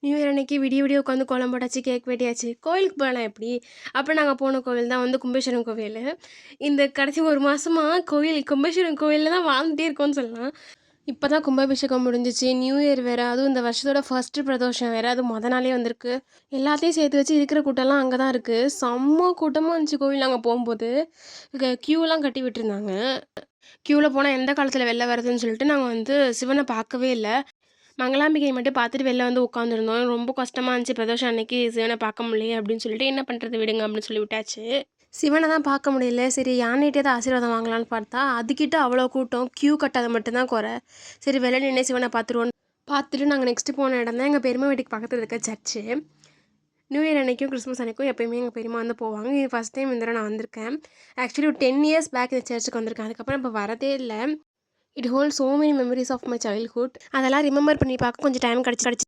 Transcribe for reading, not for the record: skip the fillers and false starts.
New year அன்னைக்கு விடிய விடிய உட்காந்து கோலம் போட்டாச்சு, கேக் வெட்டியாச்சு. கோயிலுக்கு போகலாம் எப்படி? அப்போ நாங்கள் போன கோவில் தான் வந்து கும்பேஸ்வரம் கோவில். இந்த கடைசி ஒரு மாசமா கும்பேஸ்வரம் கோவிலில் தான் வாழ்ந்துட்டே இருக்கோம்னு சொல்லலாம். இப்போ தான் கும்பாபிஷேகம் முடிஞ்சிச்சு. நியூ இயர் வேறு, அதுவும் இந்த வருஷத்தோட ஃபர்ஸ்ட்டு பிரதோஷம் வேறு, அது நாளே வந்திருக்கு. எல்லாத்தையும் சேர்த்து வச்சு இருக்கிற கூட்டம்லாம் அங்கே தான் இருக்குது. செம்ம கூட்டமாக இருந்துச்சு கோவில் நாங்கள் போகும்போது. க்யூலாம் கட்டி விட்டுருந்தாங்க. க்யூவில் போனால் எந்த காலத்தில் வெளில வருதுன்னு சொல்லிட்டு நாங்கள் வந்து சிவனை பார்க்கவே இல்லை. மங்களாம்பிகை மட்டும் பார்த்துட்டு வெளில வந்து உட்காந்துருந்தோம். ரொம்ப கஷ்டமாக இருந்துச்சு, பிரதோஷம் அன்னைக்கு சிவனை பார்க்க முடியலையே அப்படின்னு சொல்லிட்டு, என்ன பண்ணுறது விடுங்க அப்படின்னு சொல்லி விட்டாச்சு. சிவனை தான் பார்க்க முடியல. சரி யானைகிட்டே தான் ஆசீர்வாதம் வாங்கலான்னு பார்த்தா, அதுக்கிட்ட அவ்வளோ கூட்டம், க்யூ கட்டாத மட்டும்தான் குறை. சரி வெளில நின்று சிவனை பார்த்துருவோன்னு பார்த்துட்டு நாங்கள் நெக்ஸ்ட்டு போன இடம் தான் எங்கள் பெரியம்மா வீட்டுக்கு பக்கத்தில் இருக்க சர்ச்சு. நியூ இயர் அன்னைக்கும் கிறிஸ்மஸ் அன்னைக்கும் எப்போயுமே எங்கள் பெரியம்மா வந்து போவாங்க. இது ஃபஸ்ட் டைம் இந்த தடவை நான் வந்திருக்கேன். ஆக்சுவலி ஒரு 10 இயர்ஸ் பேக் இந்த சர்ச்சுக்கு வந்திருக்கேன். அதுக்கப்புறம் இப்போ வரதே இல்லை. It hold so many memories of my childhood. அதெல்லாம் ரிமெம்பர் பண்ணி பார்க்க கொஞ்சம் டைம் கிடச்சி